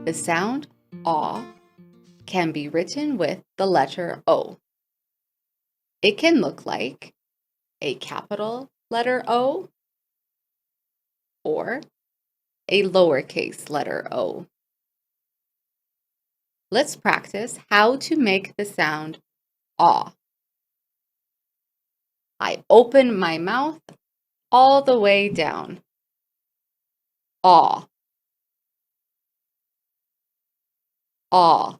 The sound aw can be written with the letter O. It can look like a capital letter O or a lowercase letter O. Let's practice how to make the sound aw. I open my mouth all the way down. Aw. Aw.